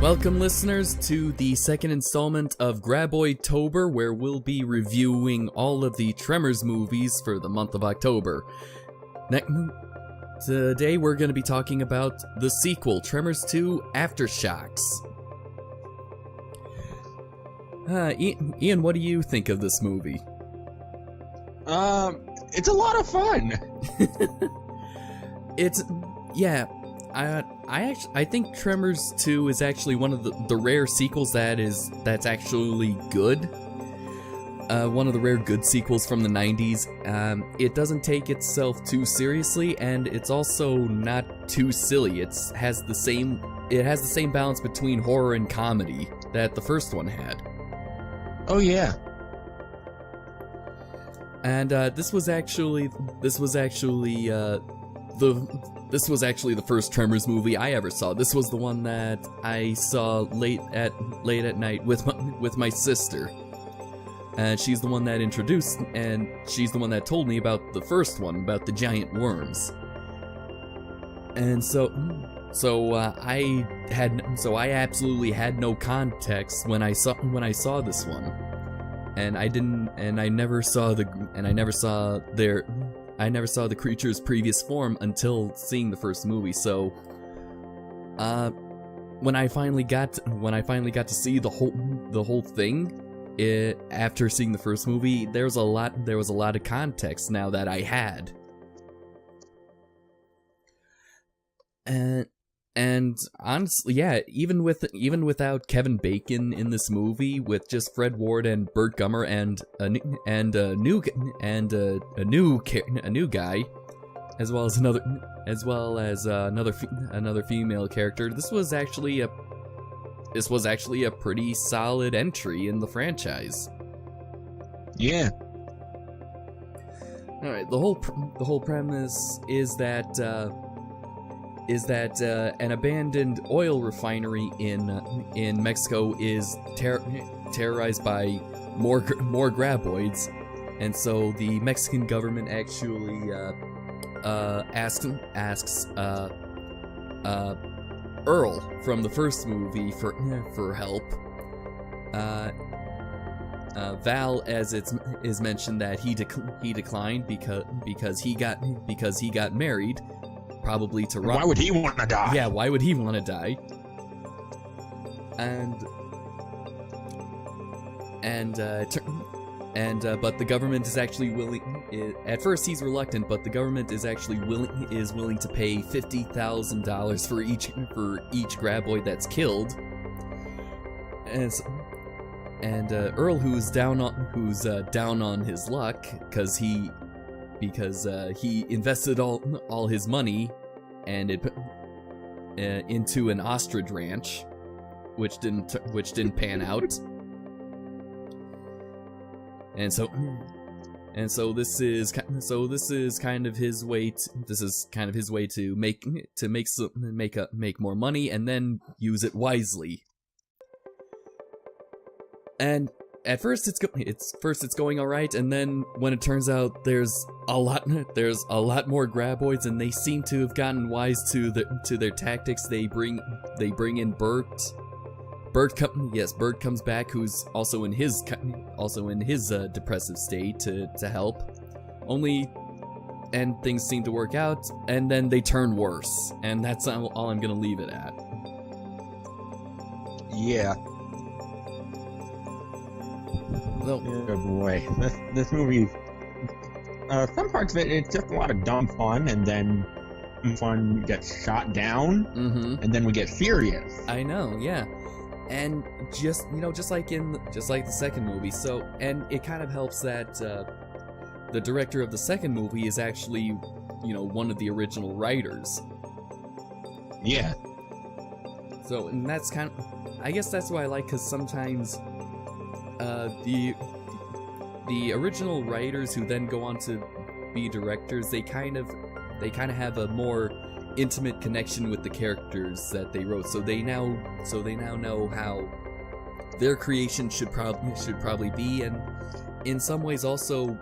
Welcome, listeners, to the second installment of Graboid-tober, where we'll be reviewing all of the Tremors movies for the month of October. Today we're going to be talking about the sequel, Tremors 2 Aftershocks. Ian, what do you think of this movie? It's a lot of fun. I think Tremors 2 is actually one of the rare sequels that's actually good. One of the rare good sequels from the 90s. It doesn't take itself too seriously, and it's also not too silly. It has the same balance between horror and comedy that the first one had. Oh yeah. And this was actually the first Tremors movie I ever saw. This was the one that I saw late at night with my sister. And she's the one that introduced, and she's the one that told me about the first one, about the giant worms. And so I absolutely had no context when I saw this one. And I never saw the creature's previous form until seeing the first movie. So, when I finally got to see the whole thing, after seeing the first movie, there was a lot of context now that I had. And honestly, yeah, even without Kevin Bacon in this movie, with just Fred Ward and Burt Gummer and a new guy, as well as another female character, this was actually a pretty solid entry in the franchise. Yeah. All right, the whole premise is that an abandoned oil refinery in Mexico is terrorized by more graboids, and so the Mexican government actually asks Earl from the first movie for help. Val, as is mentioned, that he declined because he got married. Probably to Rob. Why would he want to die? Yeah, why would he want to die? But the government is actually willing. At first, he's reluctant, but the government is actually willing to pay $50,000 for each graboid that's killed. And Earl, who's down on his luck because he invested all his money and it into an ostrich ranch, which didn't pan out. And so this is kind of his way to make more money and then use it wisely. And at first it's going all right, and then when it turns out there's a lot more graboids, and they seem to have gotten wise to their tactics. They bring in Burt. Burt comes back, who's also in his depressive state to help. And things seem to work out, and then they turn worse, and that's all I'm gonna leave it at. Yeah. Oh boy, this movie. Some parts of it's just a lot of dumb fun, and then fun gets shot down, and then we get furious. I know, yeah, and just like the second movie. So, and it kind of helps that the director of the second movie is actually, one of the original writers. Yeah. So, and that's I guess that's what I like, because sometimes. The original writers who then go on to be directors, they kind of have a more intimate connection with the characters that they wrote. So they now know how their creation should probably be, and in some ways also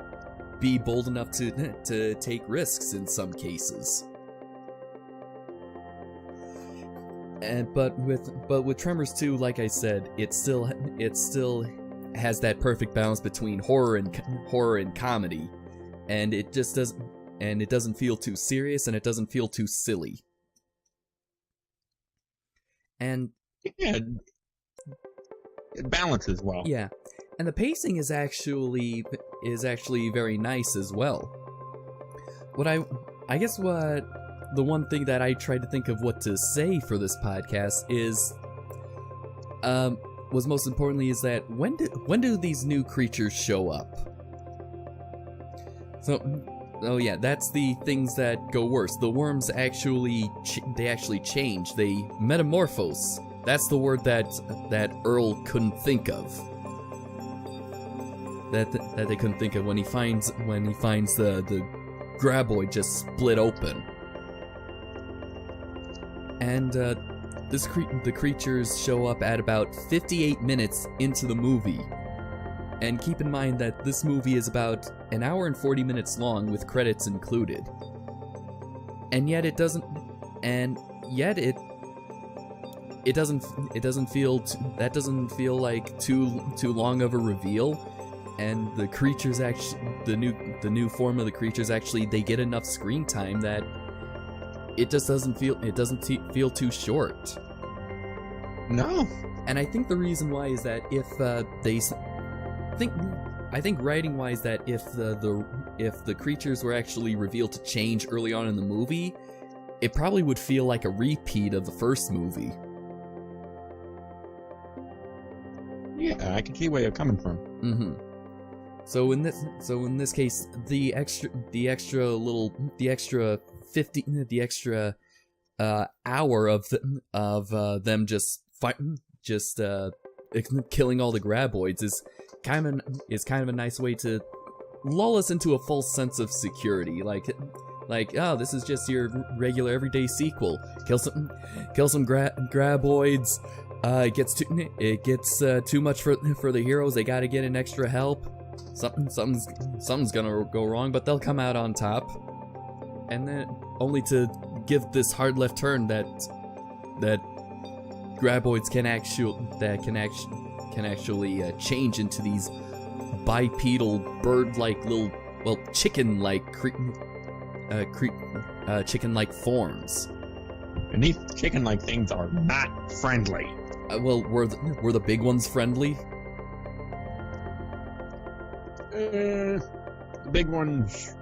be bold enough to take risks in some cases. but with Tremors 2, like I said, it still has that perfect balance between horror and comedy, and it doesn't feel too serious, and it doesn't feel too silly. And yeah, it balances well. Yeah, and the pacing is actually very nice as well. I guess the one thing that I tried to think of what to say for this podcast is, was most importantly is that when do these new creatures show up? So, oh yeah, that's the things that go worse. The worms actually change. They metamorphose. That's the word that Earl couldn't think of. That they couldn't think of when he finds the graboid just split open. And the creatures show up at about 58 minutes into the movie. And keep in mind that this movie is about an hour and 40 minutes long with credits included. And yet it doesn't feel like too long of a reveal. And the creatures the new form of the creatures they get enough screen time that it just doesn't feel too short. No. And I think the reason why is that I think writing wise that if the creatures were actually revealed to change early on in the movie, it probably would feel like a repeat of the first movie. Yeah, I can see where you're coming from. Mm-hmm. So in this case, the extra hour of them just killing all the graboids is kind of a nice way to lull us into a false sense of security. Like, oh, this is just your regular everyday sequel. Kill some graboids. It gets too much for the heroes. They got to get in extra help. Something's gonna go wrong, but they'll come out on top. And then only to give this hard left turn that graboids can actually change into these bipedal bird-like little, well, chicken-like chicken-like forms. And these chicken-like things are not friendly. Well, were the big ones friendly? The big ones,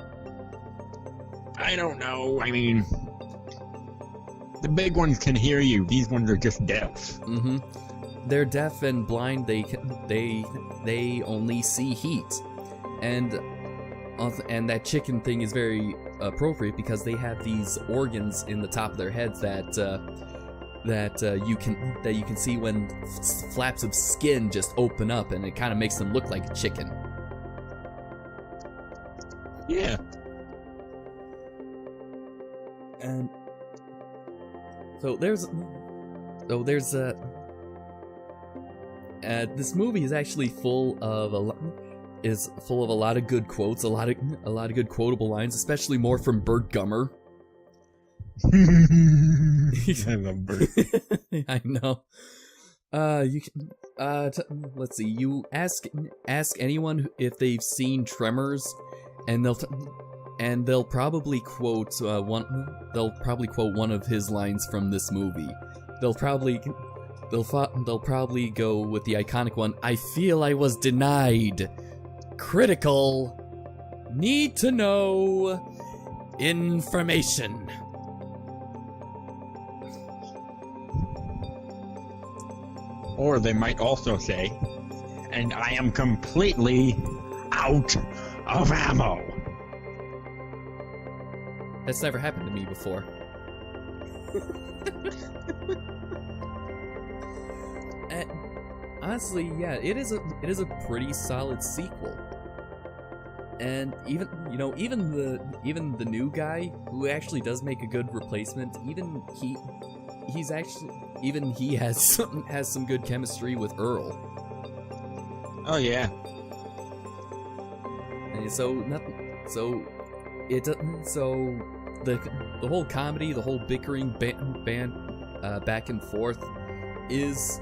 I don't know. I mean, the big ones can hear you. These ones are just deaf. Mm-hmm. They're deaf and blind. They only see heat, and that chicken thing is very appropriate because they have these organs in the top of their heads that you can see when flaps of skin just open up, and it kind of makes them look like a chicken. Yeah. And so there's this movie is actually full of a lot of good quotes, a lot of good quotable lines, especially more from Burt Gummer. I love Burt. I know. Let's see. You ask anyone if they've seen Tremors, and they'll probably quote one of his lines from this movie. They'll probably go with the iconic one. I feel I was denied. Critical. Need to know information. Or they might also say, and I am completely out of ammo. That's never happened to me before. Honestly, yeah, it is a pretty solid sequel. And even the new guy who actually does make a good replacement, he has some good chemistry with Earl. Oh yeah. And so the whole comedy, the whole bickering back and forth is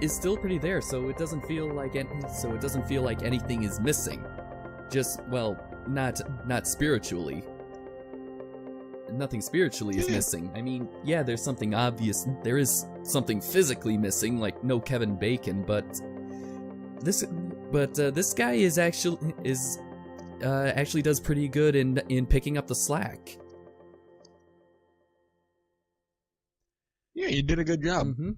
still pretty there, so it doesn't feel like anything is missing. Just, well, not spiritually. Nothing spiritually is missing. I mean, yeah, there's something obvious. There is something physically missing, like no Kevin Bacon, but this guy actually does pretty good in picking up the slack. Yeah, you did a good job. Mm-hmm.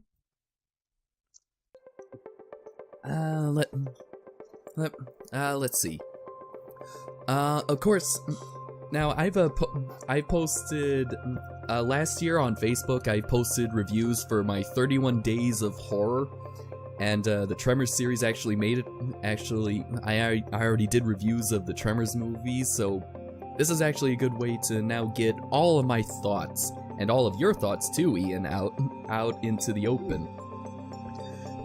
Let's see. Of course, now I posted last year on Facebook. I posted reviews for my 31 Days of Horror, and the Tremors series actually made it. Actually, I already did reviews of the Tremors movies, so this is actually a good way to now get all of my thoughts and all of your thoughts too, Ian, out into the open.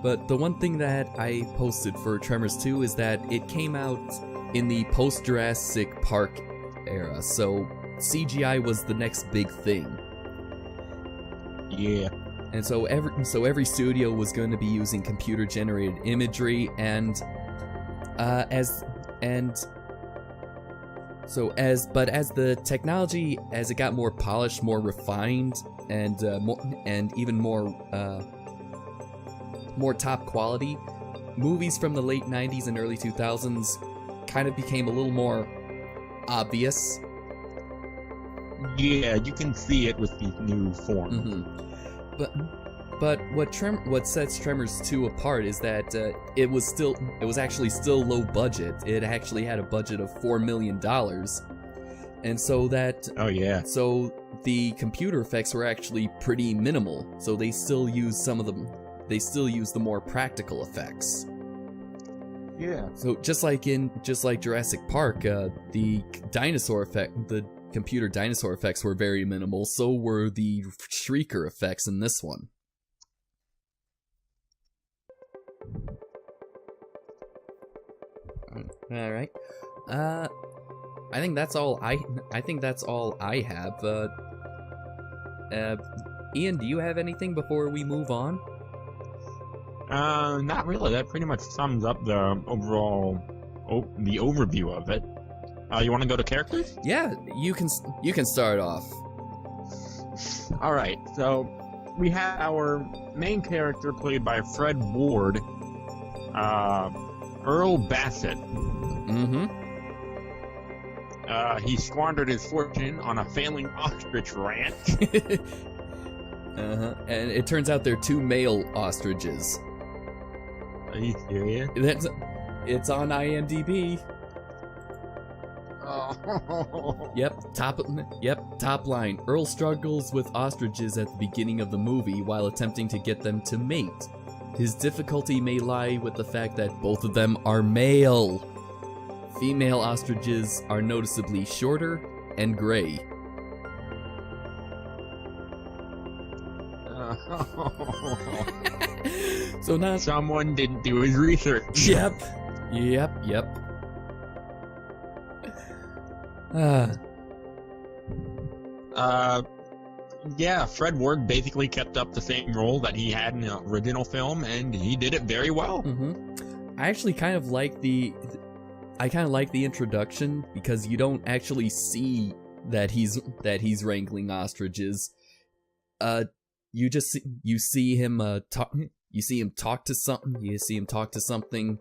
But the one thing that I posted for Tremors 2 is that it came out in the post-Jurassic Park era, so CGI was the next big thing. Yeah. And so every studio was going to be using computer-generated imagery, but as the technology, as it got more polished, more refined, and even more top quality, movies from the late 90s and early 2000s kind of became a little more obvious. Yeah, you can see it with these new forms. Mm-hmm. But what sets Tremors 2 apart is that it was actually still low budget. It actually had a budget of $4 million, and so that so the computer effects were actually pretty minimal. So they still use the more practical effects. Yeah. So just like Jurassic Park, the computer dinosaur effects were very minimal. So were the Shrieker effects in this one. All right. I think that's all I have. Ian, do you have anything before we move on? Not really. That pretty much sums up the overall the overview of it. You want to go to characters? Yeah, you can start off. All right. So we have our main character played by Fred Ward, Earl Bassett. Mm-hmm. He squandered his fortune on a failing ostrich ranch. Uh-huh. And it turns out they're two male ostriches. Are you serious? It's on IMDb. Oh. Yep, top line. Earl struggles with ostriches at the beginning of the movie while attempting to get them to mate. His difficulty may lie with the fact that both of them are male. Female ostriches are noticeably shorter and gray. So now someone didn't do his research. Yep. Yeah, Fred Ward basically kept up the same role that he had in the original film, and he did it very well. Mm-hmm. I actually kind of like the introduction, because you don't actually see that he's wrangling ostriches. You see him talk to something,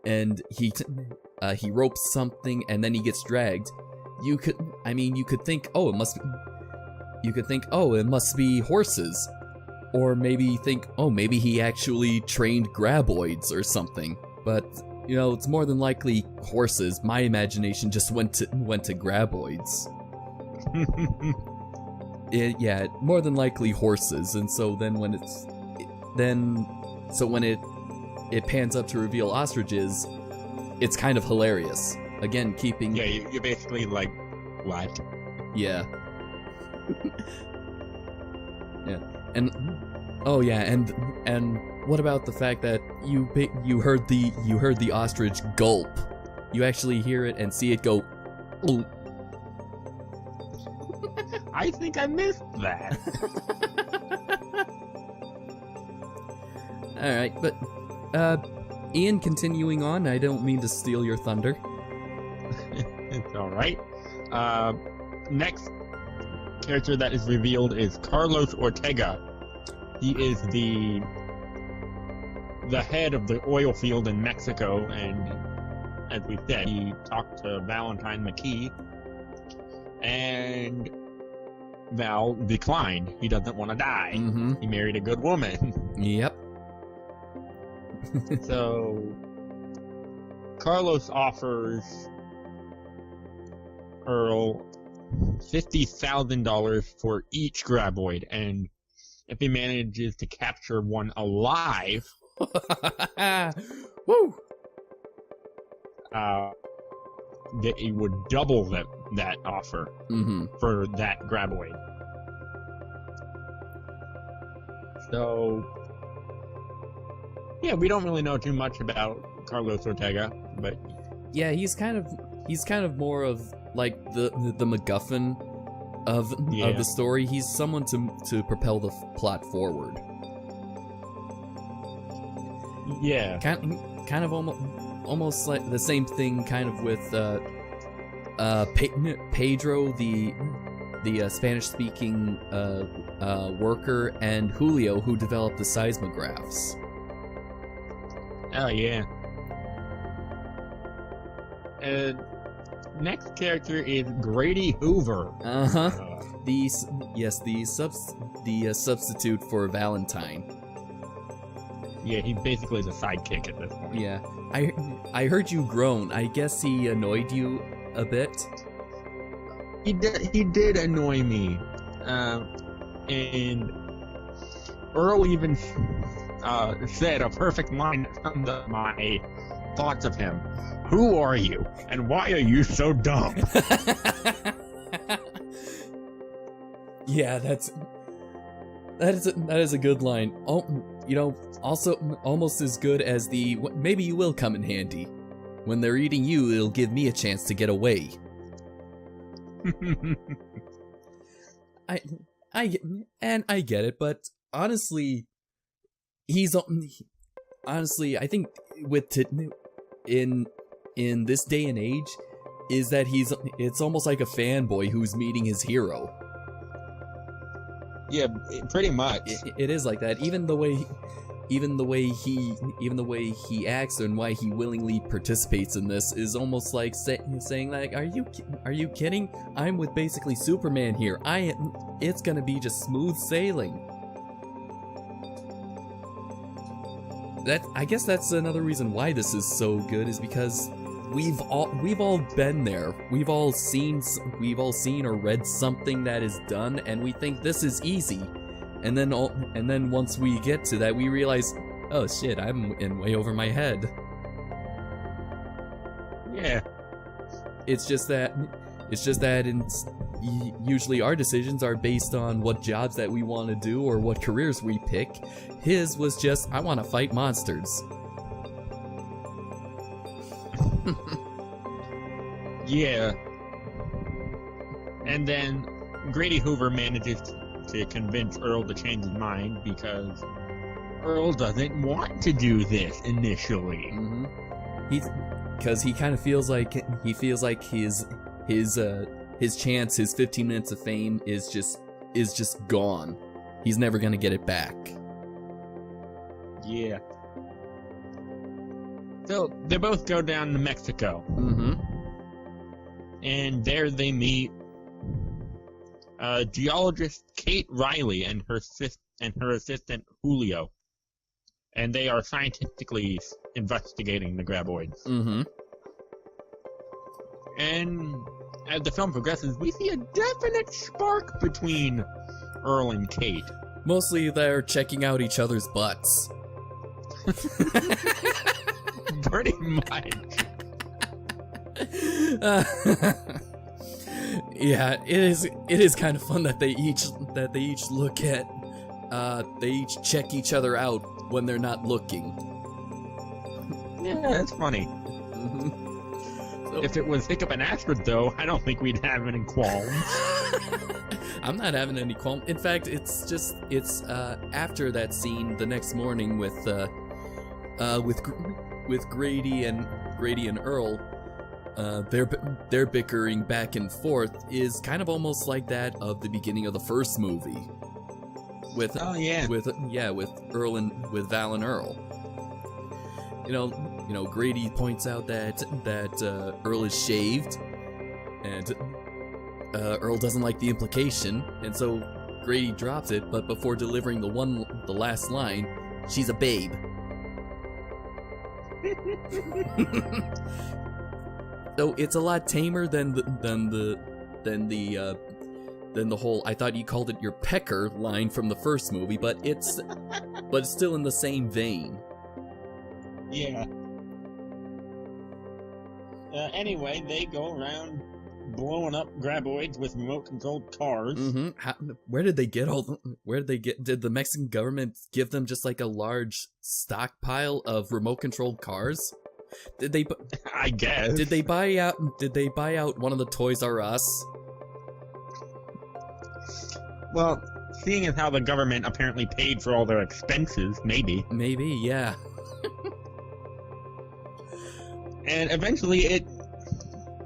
and he ropes something, and then he gets dragged. You could think, it must be horses, or maybe think, maybe he actually trained graboids or something. But it's more than likely horses. My imagination just went to graboids. More than likely horses. And so then when it pans up to reveal ostriches, it's kind of hilarious. Again, keeping... Yeah, you're basically like, what? Yeah. Yeah. And... Oh yeah, and what about the fact that you heard the ostrich gulp? You actually hear it and see it go... I think I missed that. Alright, but, Ian, continuing on, I don't mean to steal your thunder. It's alright. Next character that is revealed is Carlos Ortega. He is the head of the oil field in Mexico, and as we said, he talked to Valentine McKee, and Val declined. He doesn't want to die. Mm-hmm. He married a good woman. Yep. So Carlos offers Earl $50,000 for each graboid, and if he manages to capture one alive, woo! That he would double that offer for that graboid. So, yeah, we don't really know too much about Carlos Ortega, but yeah, he's kind of more of like the MacGuffin of the story. He's someone to propel the plot forward. Yeah, kind of almost like the same thing, kind of with Pedro, the Spanish-speaking worker, and Julio, who developed the seismographs. Oh yeah. Next character is Grady Hoover. The substitute for Valentine. Yeah, he basically is a sidekick at this point. Yeah, I heard you groan. I guess he annoyed you a bit. He did annoy me, and Earl even said a perfect line from my thoughts of him. Who are you, and why are you so dumb? Yeah, that is a good line. Oh, you know, also almost as good as the maybe you will come in handy. When they're eating you, it'll give me a chance to get away. I get it, but honestly, I think in this day and age, is that it's almost like a fanboy who's meeting his hero. Yeah, pretty much. It is like that. Even the way he acts and why he willingly participates in this is almost like saying like, are you kidding? I'm with basically Superman here. It's gonna be just smooth sailing. I guess that's another reason why this is so good, is because we've all been there. We've all seen or read something that is done, and we think this is easy. And then once we get to that, we realize, oh shit, I'm in way over my head. Yeah. It's just that usually our decisions are based on what jobs that we want to do or what careers we pick. His was just, I want to fight monsters. Yeah. And then Grady Hoover manages to convince Earl to change his mind, because Earl doesn't want to do this initially. Because he kind of feels like his chance, his 15 minutes of fame is just gone. He's never gonna get it back. Yeah. So they both go down to Mexico. And there they meet geologist Kate Riley and her assistant Julio, and they are scientifically investigating the graboids. And as the film progresses, we see a definite spark between Earl and Kate. Mostly they're checking out each other's butts. Pretty much. Yeah, it is kind of fun that they each look at they each check each other out when they're not looking. Yeah, that's funny. So, if it was Hiccup and Astrid, though, I don't think we'd have any qualms. I'm not having any qualm. In fact, it's after that scene the next morning with Grady and Earl. Their bickering back and forth is kind of almost like that of the beginning of the first movie. With Val and Earl. You know, Grady points out that Earl is shaved, and Earl doesn't like the implication, and so Grady drops it. But before delivering the last line, she's a babe. So it's a lot tamer than the whole "I thought you called it your pecker" line from the first movie, but it's still in the same vein. Yeah. Anyway, they go around blowing up graboids with remote-controlled cars. Mm-hmm. Where did they get Did the Mexican government give them just like a large stockpile of remote-controlled cars? Did they? I guess. Did they buy out one of the Toys R Us? Well, seeing as how the government apparently paid for all their expenses, maybe. Maybe, yeah. And eventually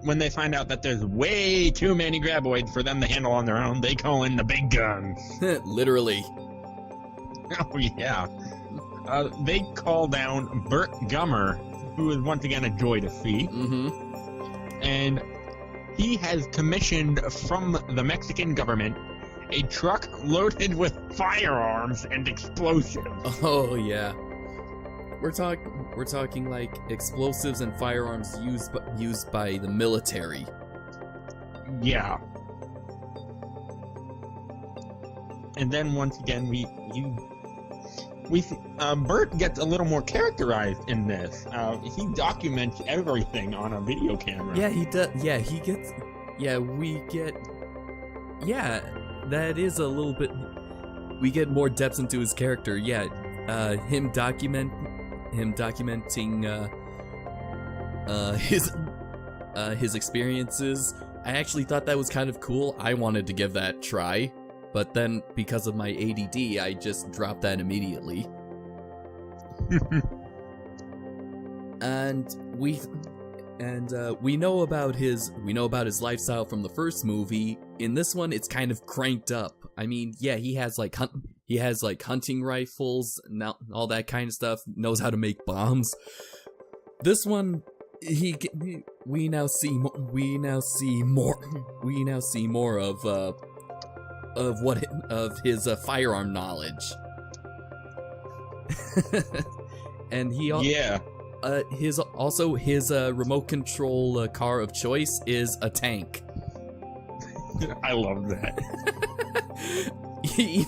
when they find out that there's way too many graboids for them to handle on their own, they call in the big guns. Literally. Oh, yeah. They call down Burt Gummer, who is once again a joy to see. Mm-hmm. And he has commissioned from the Mexican government a truck loaded with firearms and explosives. Oh, yeah. We're talking like explosives and firearms used by the military. Yeah. And then once again, Burt gets a little more characterized in this. He documents everything on a video camera. Yeah, he does. Yeah, he gets. Yeah, we get. Yeah, that is a little bit. We get more depth into his character. Yeah, him documenting his experiences. I actually thought that was kind of cool. I wanted to give that a try, but then because of my ADD, I just dropped that immediately. And we know about his lifestyle from the first movie. In this one, it's kind of cranked up. I mean, yeah, he has hunting rifles, and all that kind of stuff. Knows how to make bombs. This one, we now see more of his firearm knowledge. And his remote control car of choice is a tank. I love that. He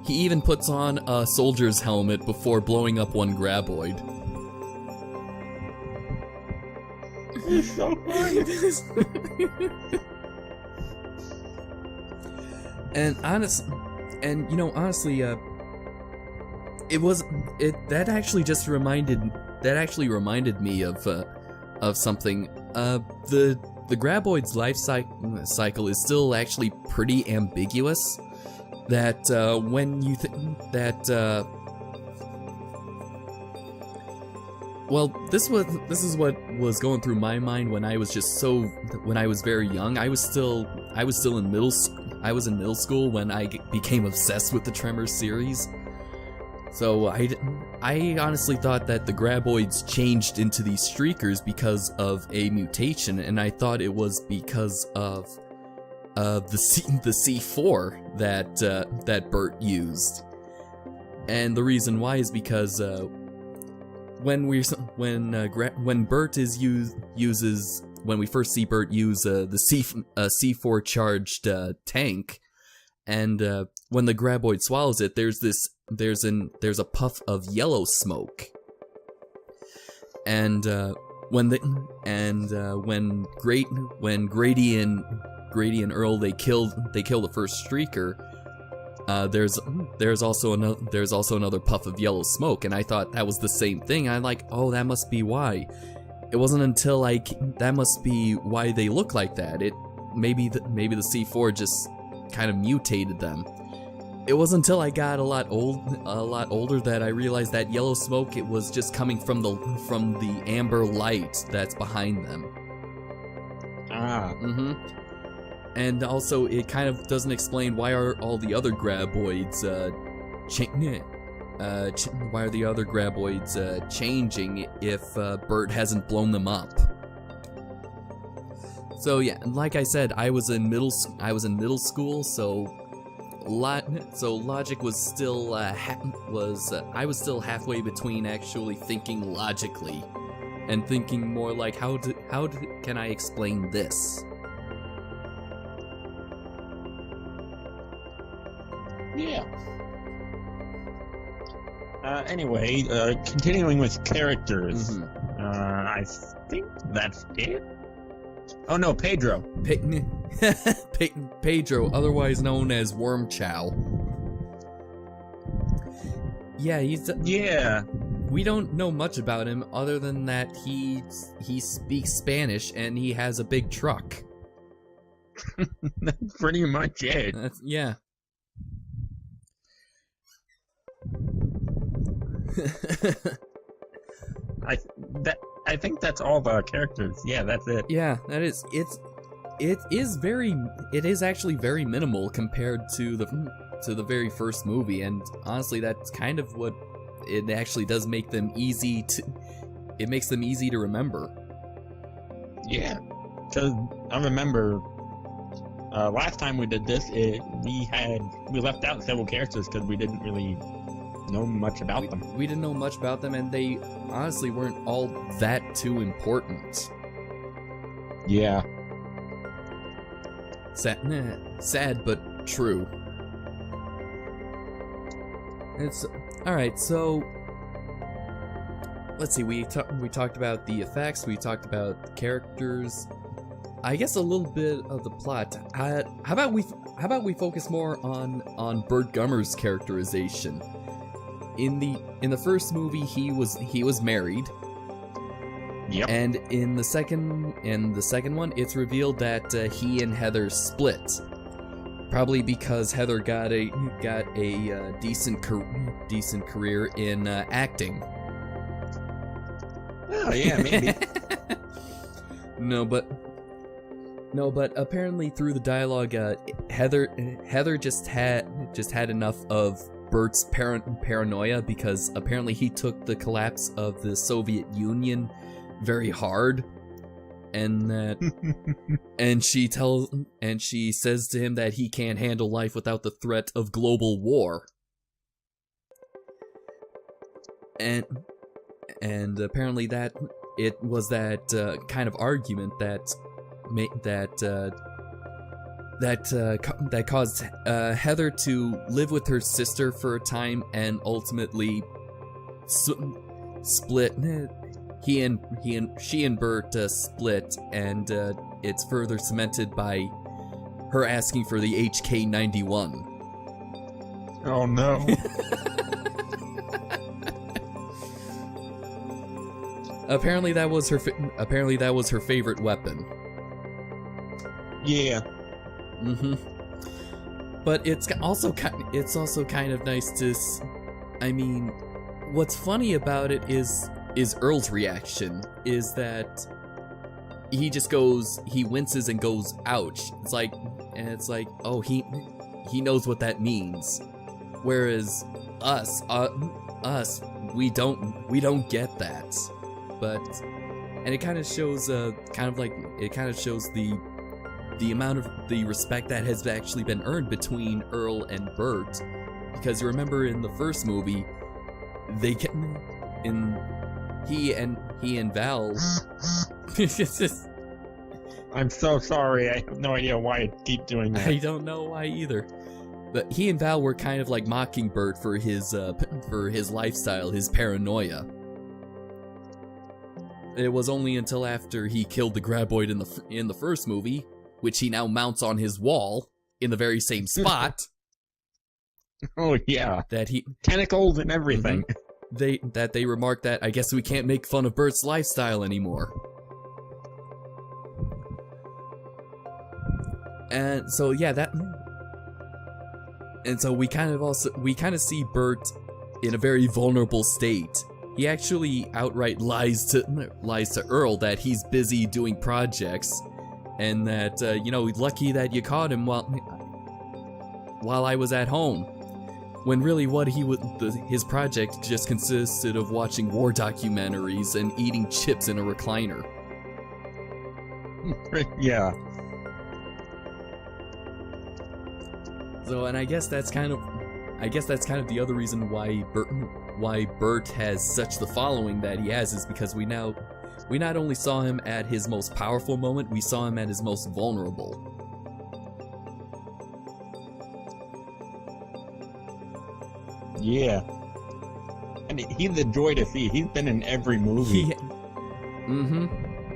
even puts on a soldier's helmet before blowing up one graboid. It's so funny. And honestly, that actually reminded me of something. The graboid's life cycle is still actually pretty ambiguous. That when you this is what was going through my mind when I was very young. I was still in middle school. I was in middle school when I became obsessed with the Tremors series. So I honestly thought that the graboids changed into these Shriekers because of a mutation, and I thought it was because of the C4 that Burt used. And the reason why is because when we first see Burt use the C4 charged tank, and when the graboid swallows it, there's a puff of yellow smoke. And when Grady and Earl they kill the first Shrieker, there's also another puff of yellow smoke, and I thought that was the same thing. I'm like, oh, that must be why. it wasn't until that must be why they look like that. Maybe the C4 just kind of mutated them. It wasn't until I got a lot older that I realized that yellow smoke, it was just coming from the amber light that's behind them. And also, it kind of doesn't explain why are all the other graboids changing if Burt hasn't blown them up. So yeah, like I said, I was in middle school, so logic was still I was still halfway between actually thinking logically and thinking more like how can I explain this? Yeah. Anyway, continuing with characters. I think that's it. Oh no, Pedro. Pedro, otherwise known as Worm Chow. Yeah, Yeah. We don't know much about him other than that he speaks Spanish and he has a big truck. That's pretty much it. Yeah. I think that's all the characters. Yeah, that's it. Yeah, that is. It is actually very minimal compared to the very first movie, and honestly, that's kind of what it actually does make them easy to. It makes them easy to remember. Yeah, because I remember last time we did this, we left out several characters because we didn't really know much about them. We didn't know much about them, and they honestly weren't all that too important. Yeah. Sad but true. It's alright, so let's see, we talked about the effects, we talked about the characters, I guess a little bit of the plot. How about we focus more on Burt Gummer's characterization? In the first movie, he was married. Yep. And in the second one, it's revealed that he and Heather split. Probably because Heather got a decent career in acting. Oh yeah, maybe. No, but apparently through the dialogue, Heather just had enough of Burt's paranoia, because apparently he took the collapse of the Soviet Union very hard, and she says to him that he can't handle life without the threat of global war. And apparently that it was that kind of argument that caused Heather to live with her sister for a time and ultimately split. She and Burt split, and it's further cemented by her asking for the HK-91. Oh no. Apparently that was her favorite weapon. Yeah. But it's also kind of nice to. I mean, what's funny about it is Earl's reaction is that he winces and goes, ouch. It's like, oh, he knows what that means. Whereas us, we don't get that. And it kind of shows, the amount of the respect that has actually been earned between Earl and Burt. Because you remember in the first movie, he and Val. I'm so sorry. I have no idea why I keep doing that. I don't know why either. But he and Val were kind of like mocking Burt for his lifestyle, his paranoia. It was only until after he killed the graboid in the first movie, which he now mounts on his wall in the very same spot. Oh yeah, that he tentacles and everything. they remark that I guess we can't make fun of Burt's lifestyle anymore. And so yeah, and so we kind of see Burt in a very vulnerable state. He actually outright lies to Earl that he's busy doing projects, and that lucky that you caught him while I was at home. When really what his project just consisted of watching war documentaries and eating chips in a recliner. Yeah. So, and I guess that's kind of the other reason why Burt has such the following that he has, is because we not only saw him at his most powerful moment, we saw him at his most vulnerable. Yeah. And he's a joy to see. He's been in every movie.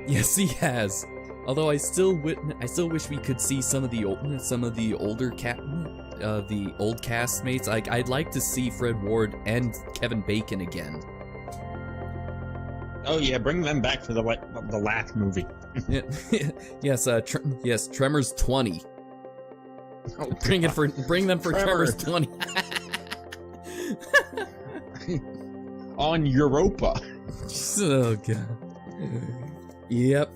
Yes, he has. Although I still wish we could see some of the old castmates. I'd like to see Fred Ward and Kevin Bacon again. Oh yeah, bring them back for the last movie. Yes, yes, Tremors 20. Oh, bring them for Tremors 20. On Europa. Oh god. Yep.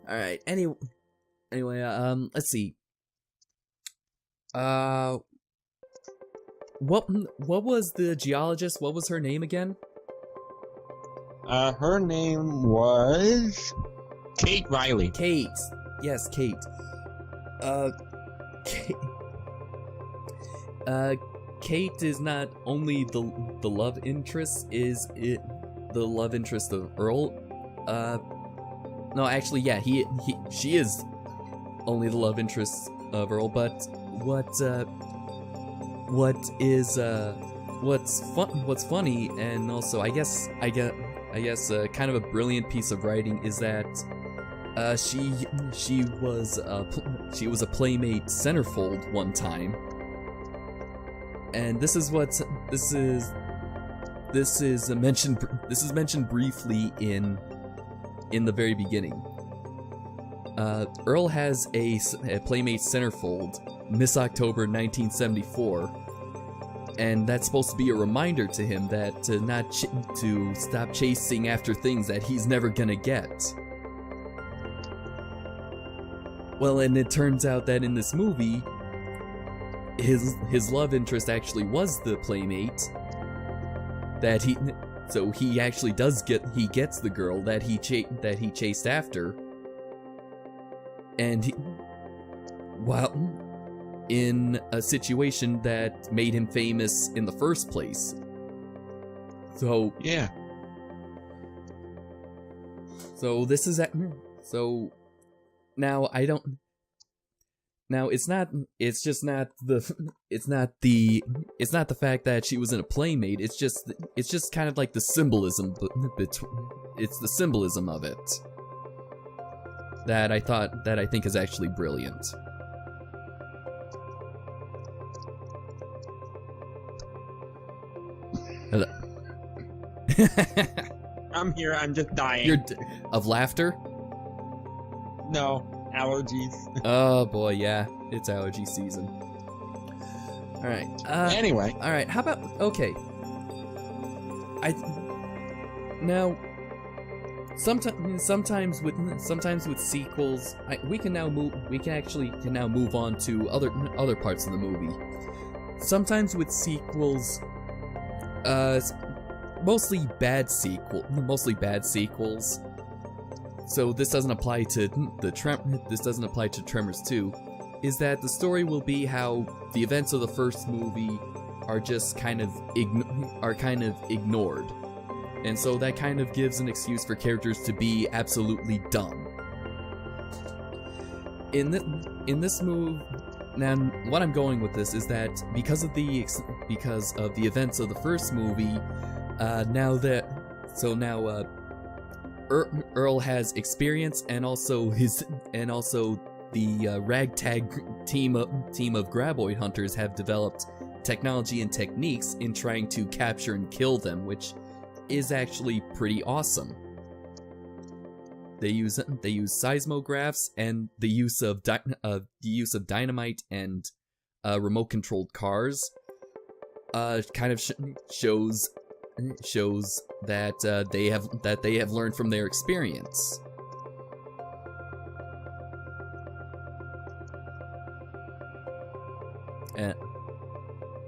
All right. Anyway, let's see. What was the geologist? What was her name again? Her name was Kate Riley. Kate. Yes, Kate. Kate is not only the love interest, is it the love interest of Earl? No, actually, yeah, she is only the love interest of Earl, but what's funny, and also I guess kind of a brilliant piece of writing, is that she was a Playmate centerfold one time, and this is mentioned briefly in the very beginning. Earl has a Playmate centerfold, Miss October 1974, and that's supposed to be a reminder to him that to stop chasing after things that he's never gonna get. Well, and it turns out that in this movie, his love interest actually was the Playmate. So he actually gets the girl that he chased after, and while in a situation that made him famous in the first place. So yeah. So this is so now I don't. Now it's not the fact that she was in a Playmate. It's just kind of like the symbolism. It's the symbolism of it that I think is actually brilliant. I'm here. I'm just dying. You're of laughter? No. Allergies. Oh boy, yeah, it's allergy season. All right. Anyway. All right. How about now? Sometimes with sequels, we can now move on to other parts of the movie. Sometimes with sequels, mostly bad sequels. So this doesn't apply to Tremors 2, is that the story will be how the events of the first movie are just kind of ignored. And so that kind of gives an excuse for characters to be absolutely dumb. In this move, now what I'm going with this is that because of the events of the first movie, Earl has experience, and also the ragtag team of graboid hunters have developed technology and techniques in trying to capture and kill them, which is actually pretty awesome. They use seismographs and the use of dynamite and remote controlled cars. Kind of shows that they have learned from their experience.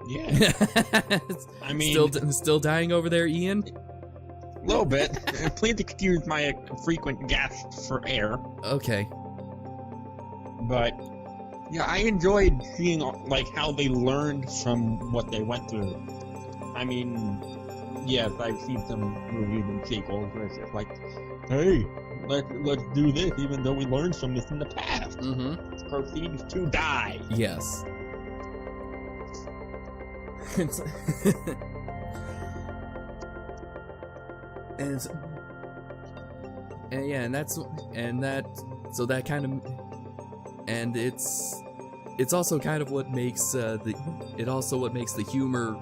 Yeah. I mean, still dying over there, Ian? A little bit. Please excuse my frequent gasps for air. Okay. But yeah, I enjoyed seeing like how they learned from what they went through. I mean, yes, I've seen some movies and sequels where it's just like, hey, let's do this, even though we learned from this in the past. Mm-hmm. Proceeds to die. Yes. It's also kind of what makes the humor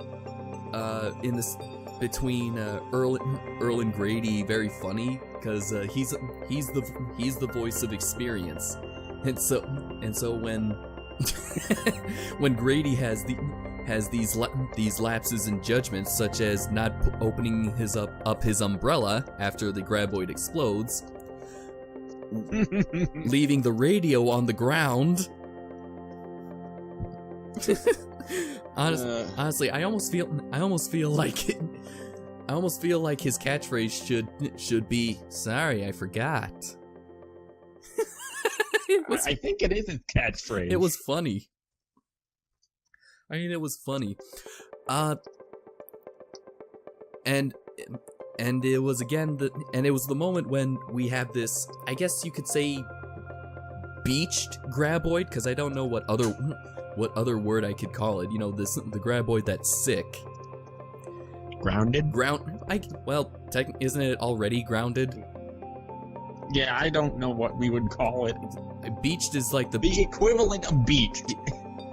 in this between Earl and Grady very funny, because he's the voice of experience, and so when when Grady has these lapses in judgment, such as not opening up his umbrella after the graboid explodes, leaving the radio on the ground. Honestly, I almost feel like his catchphrase should be, "Sorry, I forgot." I think it is his catchphrase. It was funny. I mean, it was funny. And it was the moment when we have this, I guess you could say, beached graboid, because I don't know what other word I could call it. You know, the graboid that's sick. Grounded? Isn't it already grounded? Yeah, I don't know what we would call it. Beached is like the equivalent of beached.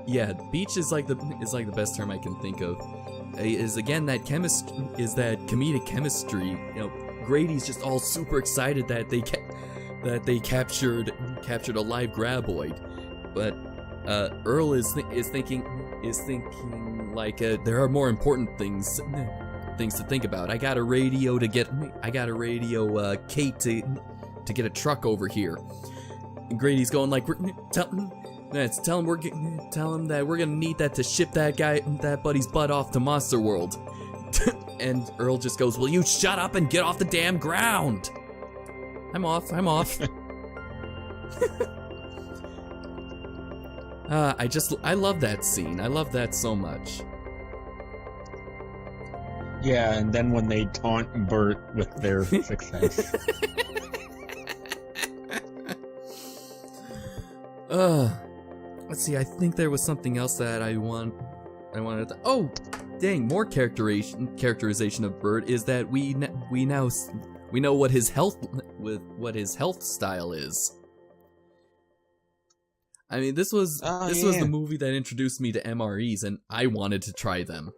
Yeah, beach is like the best term I can think of. Is again that comedic chemistry. You know, Grady's just all super excited that they captured a live graboid, but Earl is thinking like there are more important things to think about. I got a radio Kate to get a truck over here. And Grady's going like, tell him that we're gonna need that to ship that buddy's butt off to Monster World. And Earl just goes, "Will you shut up and get off the damn ground?" I'm off. I love that scene. I love that so much. Yeah, and then when they taunt Burt with their success. Let's see. I think there was something else that I wanted to. Oh, dang! More characterization of Burt is that we know what his health style is. I mean, this was the movie that introduced me to MREs, and I wanted to try them.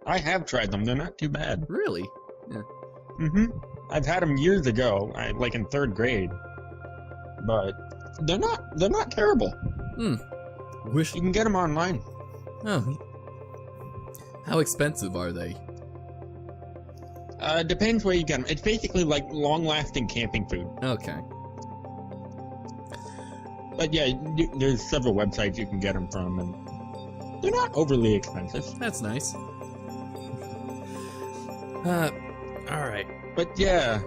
I have tried them. They're not too bad. Really? Yeah. I've had them years ago, like in 3rd grade, but they're not terrible. Wish you can get them online. Oh. How expensive are they? Depends where you get them. It's basically like long-lasting camping food. Okay. But yeah, there's several websites you can get them from, and they're not overly expensive. That's nice. All right. But yeah,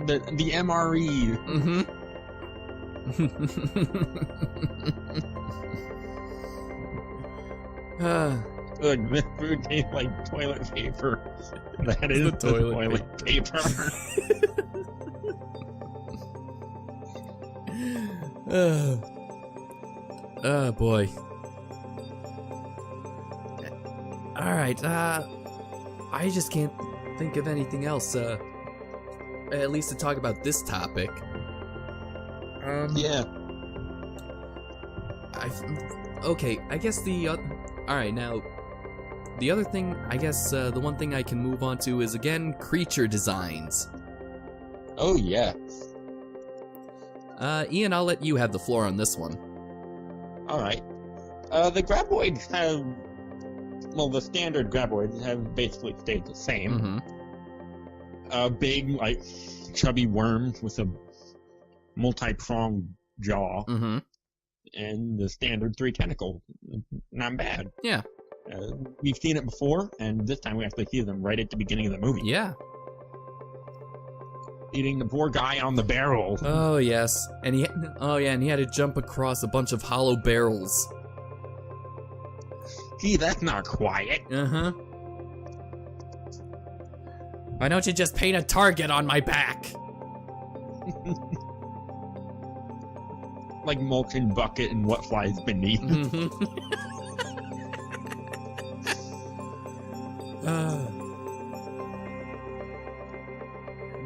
the MRE. Good, food tastes like toilet paper. That is the toilet paper. Oh boy. Alright, I just can't think of anything else, at least to talk about this topic. Yeah. Okay, I guess alright, now, the other thing, I guess, the one thing I can move on to is, again, creature designs. Oh, yeah. Ian, I'll let you have the floor on this one. Alright. The graboids have... Well, the standard graboids have basically stayed the same. Big, like, chubby worms with a multi-pronged jaw. And the standard 3 tentacles. Not bad. Yeah. We've seen it before, and this time we actually see them right at the beginning of the movie. Yeah. Eating the poor guy on the barrel. Oh, yes. And he had to jump across a bunch of hollow barrels. Gee, that's not quiet. Why don't you just paint a target on my back? Like mulching bucket and what flies beneath.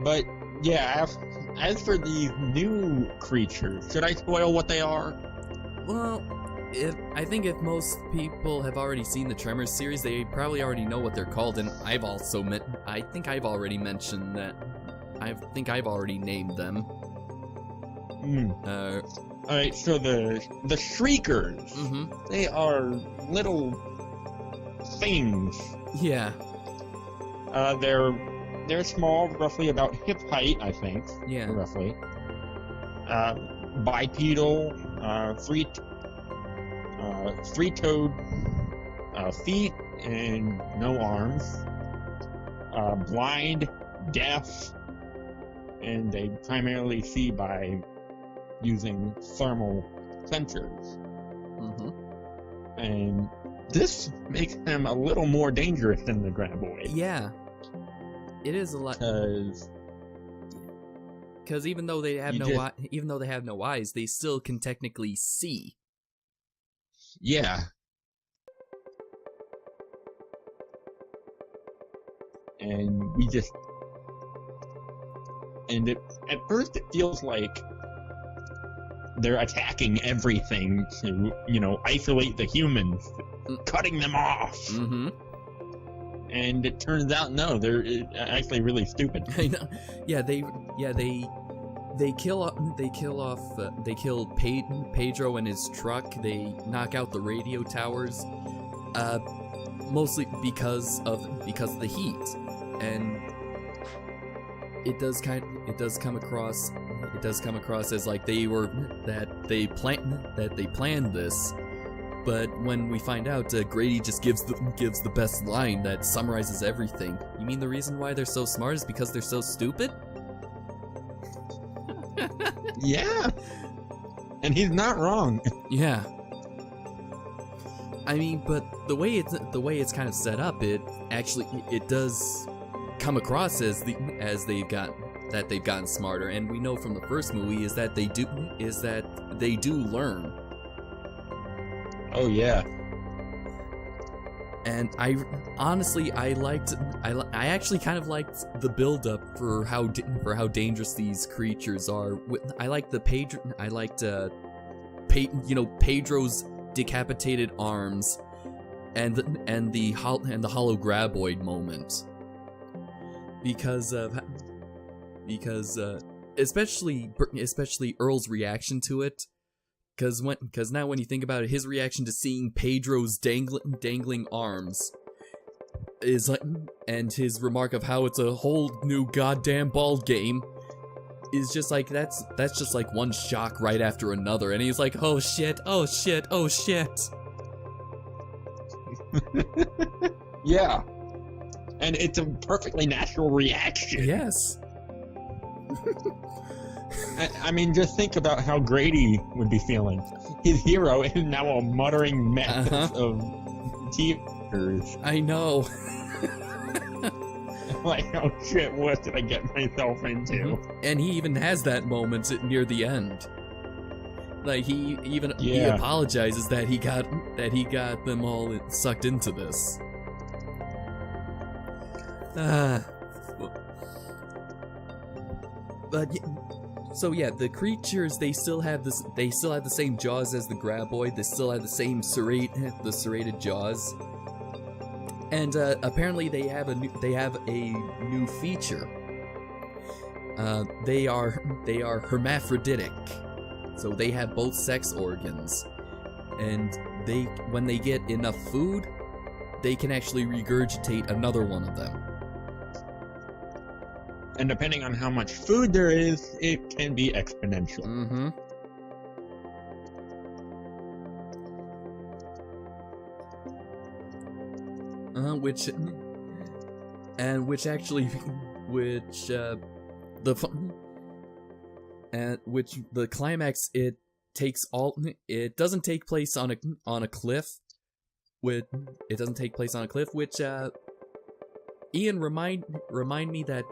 But yeah, as for these new creatures, should I spoil what they are? Well, I think if most people have already seen the Tremors series, they probably already know what they're called, and I think I've already mentioned that. I think I've already named them. Alright, so the Shriekers, they are little things. Yeah. They're small, roughly about hip height, I think. Yeah. Roughly. Bipedal, three-toed feet and no arms. Blind, deaf, and they primarily see by using thermal sensors. And this makes them a little more dangerous than the graboid. Yeah. It is a lot. Because even though they have no eyes, they still can technically see. Yeah. And at first it feels like they're attacking everything to, isolate the humans, cutting them off. And it turns out, no, they're actually really stupid. I know. They kill Pedro and his truck. They knock out the radio towers, mostly because of the heat, and it does come across as like they planned this. But when we find out, Grady just gives the best line that summarizes everything. You mean the reason why they're so smart is because they're so stupid? Yeah. And he's not wrong. Yeah. I mean, but the way it's kind of set up, it does come across as they've gotten smarter, and we know from the first movie is that they do learn. Oh yeah. And I actually kind of liked the build-up for how dangerous these creatures are. I liked Pedro's decapitated arms, and the hollow graboid moment, because especially Earl's reaction to it. Because now when you think about it, his reaction to seeing Pedro's dangling arms is like, and his remark of how it's a whole new goddamn ball game is just like, that's just like one shock right after another, and he's like, oh shit, oh shit, oh shit. Yeah. And it's a perfectly natural reaction. Yes. I mean, just think about how Grady would be feeling. His hero is now a muttering mess of tears. I know. Like, oh shit, what did I get myself into? And he even has that moment near the end. Like, he apologizes that he got them all sucked into this. But So yeah, the creatures, they still have the same jaws as the graboid. They still have the same serrated jaws. And apparently they have a new feature. They are hermaphroditic. So they have both sex organs. And when they get enough food, they can actually regurgitate another one of them. And depending on how much food there is, it can be exponential. Mm-hmm. Which the climax, it doesn't take place on a cliff. It doesn't take place on a cliff, which Ian, remind me that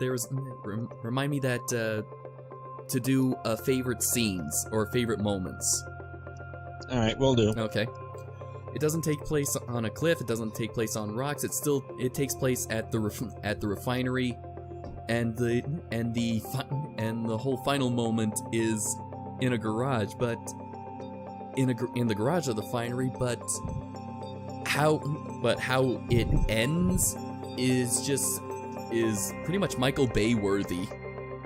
to do favorite scenes or favorite moments. All right, will do. Okay. It doesn't take place on a cliff. It doesn't take place on rocks. It takes place at the refinery, and the whole final moment is in a garage, but in the garage of the refinery. But how it ends is pretty much Michael Bay worthy.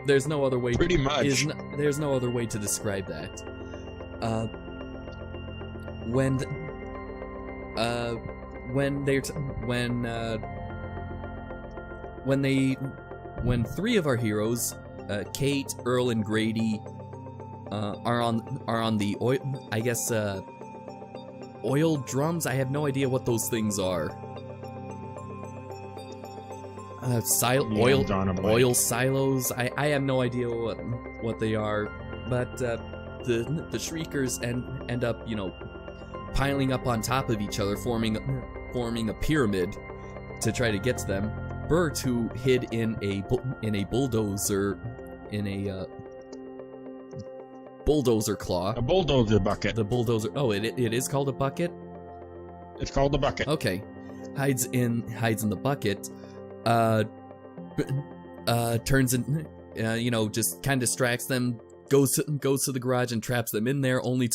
There's no other way. Pretty much. There's no other way to describe that. When three of our heroes, Kate, Earl, and Grady, are on the oil drums. I have no idea what those things are. Oil silos. I have no idea what they are, but the Shriekers end up, piling up on top of each other, forming a pyramid to try to get to them. Burt, who hid in a bulldozer bulldozer claw, a bulldozer bucket. The bulldozer. Oh, it is called a bucket. It's called the bucket. Okay, hides in the bucket. Turns in, just kind of distracts them. Goes to the garage and traps them in there, only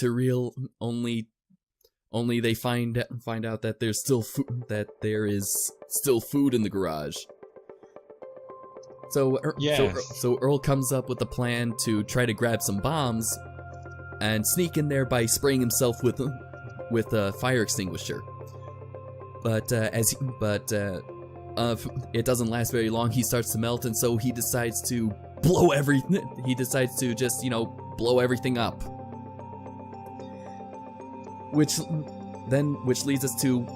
they find out that there's still food, that there is still food in the garage. So Earl comes up with a plan to try to grab some bombs and sneak in there by spraying himself with a fire extinguisher. But it doesn't last very long. He starts to melt, and so he decides to blow everything. He decides to just blow everything up. Which leads us to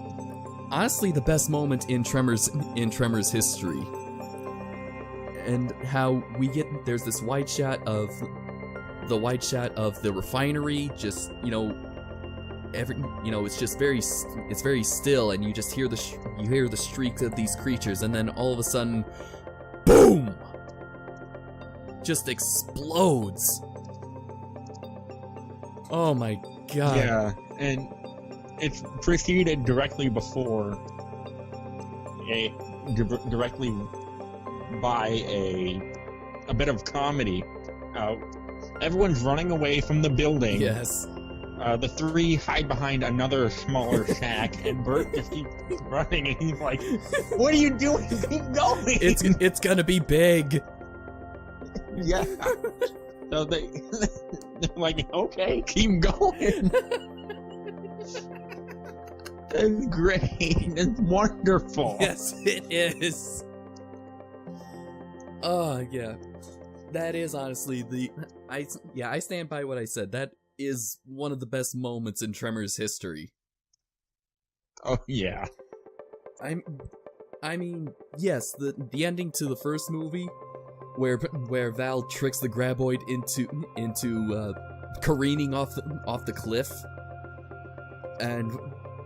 honestly the best moment in Tremors history. And how there's this wide shot of the refinery, just it's just very still, and you just hear the shrieks of these creatures, and then all of a sudden, boom! Just explodes. Oh my god. Yeah, and it's preceded directly by a bit of comedy. Everyone's running away from the building. Yes. The three hide behind another smaller shack, and Burt just keeps running, and he's like, "What are you doing? Keep going! It's gonna be big." Yeah. So they're like, "Okay, keep going." That's great. That's wonderful. Yes, it is. Oh yeah, that is honestly I stand by what I said. That is one of the best moments in Tremors history. Oh yeah. I mean, yes, the ending to the first movie, where Val tricks the graboid into careening off the cliff, and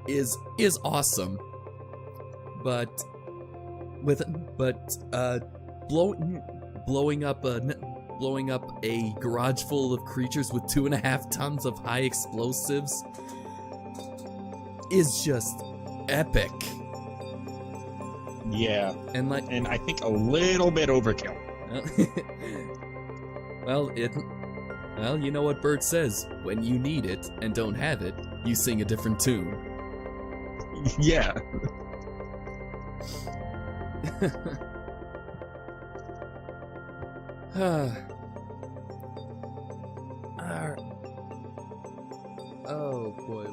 is awesome. But blowing up a garage full of creatures with 2.5 tons of high explosives is just epic. Yeah, and I think a little bit overkill. Well, Well, you know what Burt says. When you need it and don't have it, you sing a different tune. Yeah. Oh boy,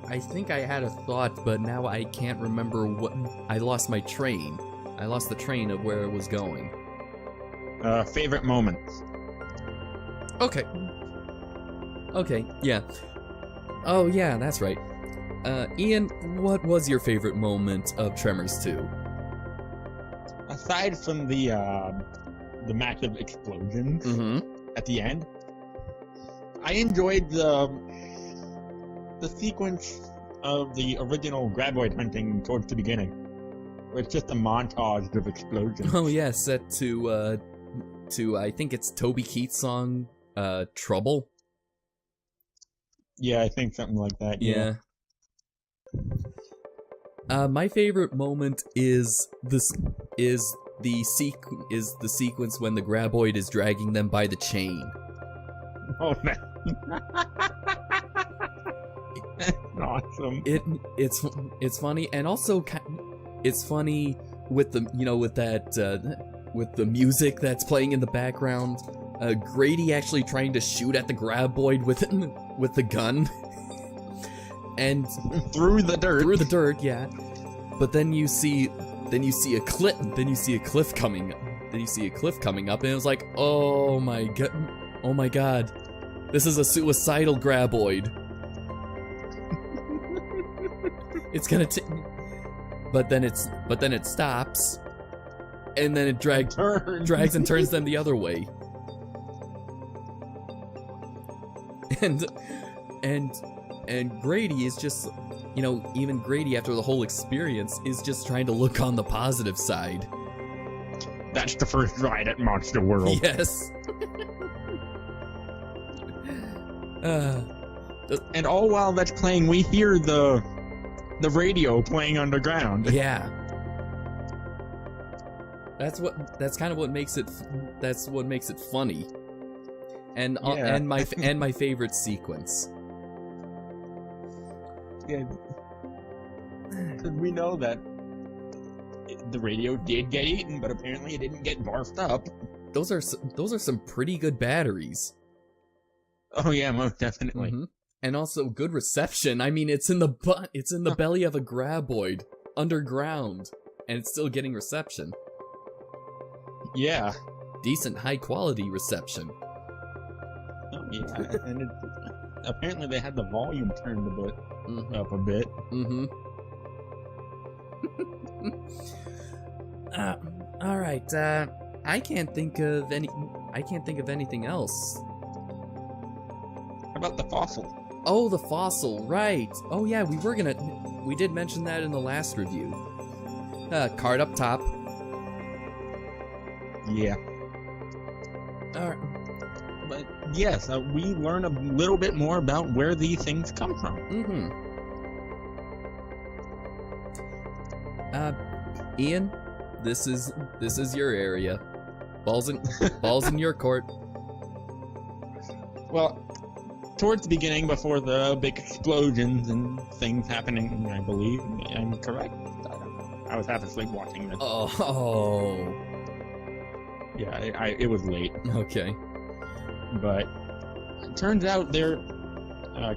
I think I had a thought, but now I can't remember what. I lost my train. I lost the train of where it was going. Favorite moments. Okay. Okay, yeah. Oh yeah, that's right. Ian, what was your favorite moment of Tremors 2? Aside from the massive explosions at the end, I enjoyed the sequence of the original graboid hunting towards the beginning, where it's just a montage of explosions. Oh yeah, set to I think it's Toby Keith's song, Trouble. Yeah, I think something like that. Yeah. My favorite moment is the sequence when the graboid is dragging them by the chain. Oh man. That's awesome. It's funny, and also it's funny with the with the music that's playing in the background. Grady actually trying to shoot at the graboid with the gun, and through the dirt, yeah. But then you see a cliff coming up, and it was like, oh my god, this is a suicidal graboid. It's gonna but then it stops, and then it drags and turns them the other way. And Grady is just, even Grady after the whole experience is just trying to look on the positive side. That's the first ride at Monster World. Yes. And all while that's playing, we hear the radio playing underground. Yeah. That's what makes it funny. And my favorite sequence. Yeah. We know that the radio did get eaten, but apparently it didn't get barfed up. Those are some pretty good batteries. Oh yeah, most definitely. Mm-hmm. And also good reception. I mean, it's in the belly of a graboid underground, and it's still getting reception. Yeah. Decent high quality reception. Oh yeah, and apparently they had the volume turned up a bit. Mm-hmm. All right. I can't think of anything else. How about the fossil? Oh, the fossil, right. Oh yeah, we did mention that in the last review. Card up top. Yeah. Alright. But yes, we learn a little bit more about where these things come from. Ian, this is your area. Balls in your court. Well, towards the beginning, before the big explosions and things happening, I believe I'm correct. I was half asleep watching this. Oh. Yeah, it was late. Okay. But it turns out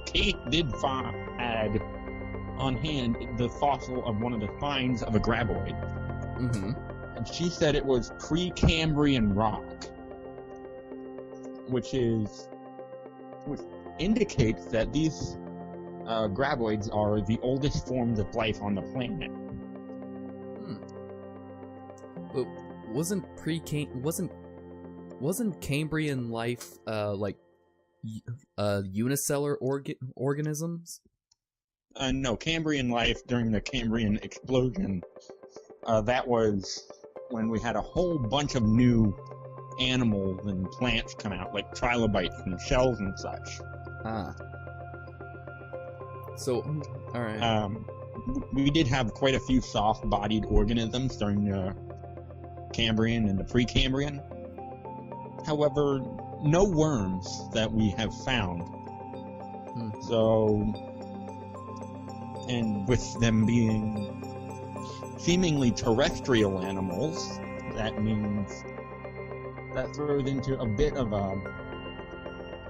Kate did had on hand the fossil of one of the spines of a graboid. Mm-hmm. And she said it was Precambrian rock, which indicates that these graboids are the oldest forms of life on the planet. But wasn't Cambrian life like unicellular organisms? No, Cambrian life during the Cambrian explosion. That was when we had a whole bunch of new animals and plants come out, like trilobites and shells and such. So, alright. We did have quite a few soft-bodied organisms during the Cambrian and the Precambrian. However, no worms that we have found. So, and with them being seemingly terrestrial animals, that means that throws into a bit of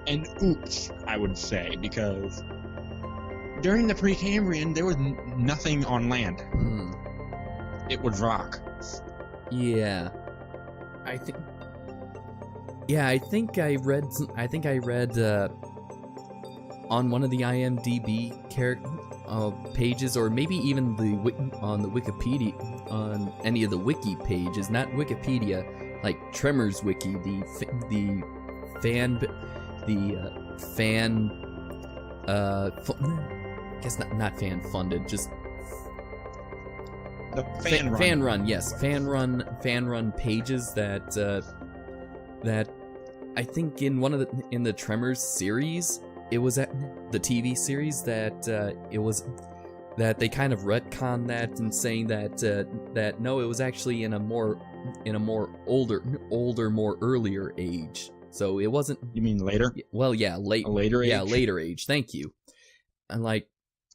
an oops, I would say, because during the Precambrian, there was nothing on land. It was rock. Yeah. I think I read on one of the IMDb pages, or maybe even on the Wikipedia, on any of the wiki pages, not Wikipedia, like Tremors wiki, the fan, I guess not fan funded, just the fan run, yes, fan run pages that I think in the Tremors series, it was at the TV series that they kind of retconned that and saying that no, it was actually in a more older, more earlier age. So it wasn't. You mean later? Well, yeah, a later age. Yeah, later age. Thank you. And like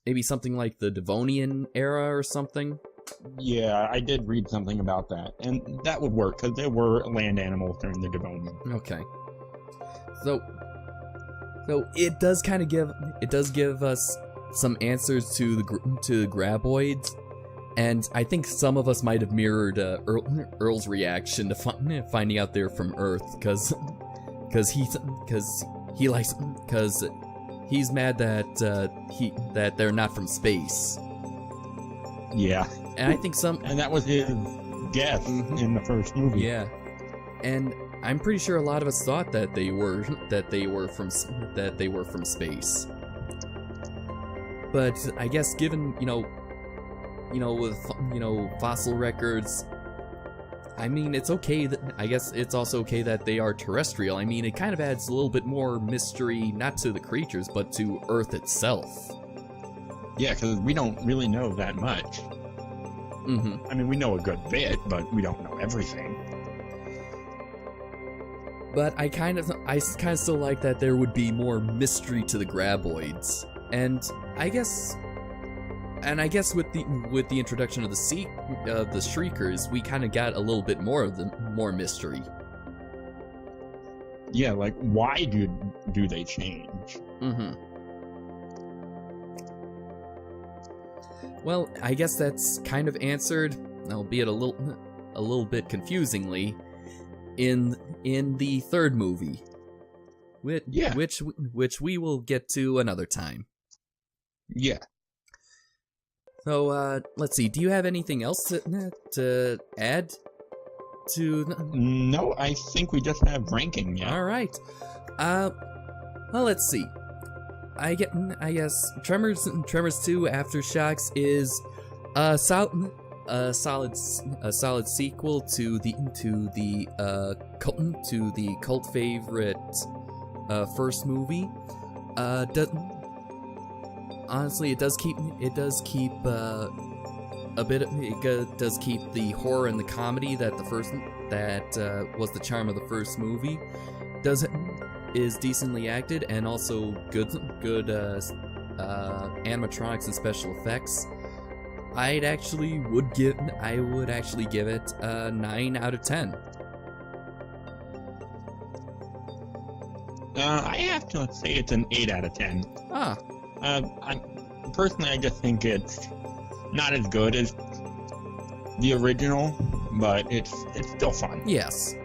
maybe something like the Devonian era or something. Yeah, I did read something about that, and that would work because there were land animals during the Devonian. Okay. So it does kind of give us some answers to the graboids, and I think some of us might have mirrored Earl's reaction to finding out they're from Earth, because he's mad that they're not from space. Yeah, and I think and that was his guess in the first movie. Yeah, and I'm pretty sure a lot of us thought that they were from space. But I guess given with fossil records, I mean, it's okay I guess it's also okay that they are terrestrial. I mean, it kind of adds a little bit more mystery, not to the creatures, but to Earth itself. Yeah, because we don't really know that much. I mean, we know a good bit, but we don't know everything. But I kind of still like that there would be more mystery to the graboids, and I guess with the introduction of the Shriekers, we kind of got a little bit more mystery. Yeah, like why do they change? Well, I guess that's kind of answered, albeit a little bit confusingly, in the third movie, which we will get to another time. Yeah. So let's see. Do you have anything else to add to? No, I think we just have ranking. Yeah. All right. Well, let's see. I guess Tremors 2 Aftershocks is a solid sequel to the cult favorite first movie. Honestly, it does keep the horror and the comedy that was the charm of the first movie. Is decently acted, and also good animatronics and special effects. I would actually give it a 9 out of 10. I have to say it's an 8 out of 10. Ah. I just think it's not as good as the original, but it's still fun. Yes,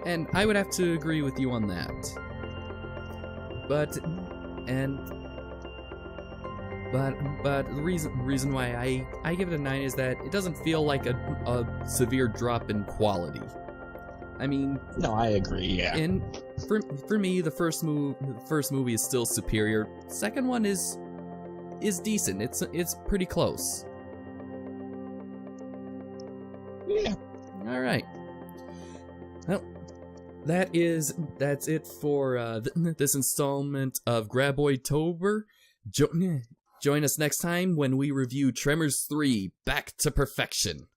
and I would have to agree with you on that. But the reason why I give it a 9 is that it doesn't feel like a severe drop in quality. I mean, no, I agree. Yeah. And for me, the first movie is still superior. Second one is decent. It's pretty close. Yeah. All right. Well, that's it for this installment of Graboidtober. Join us next time when we review Tremors 3: Back to Perfection.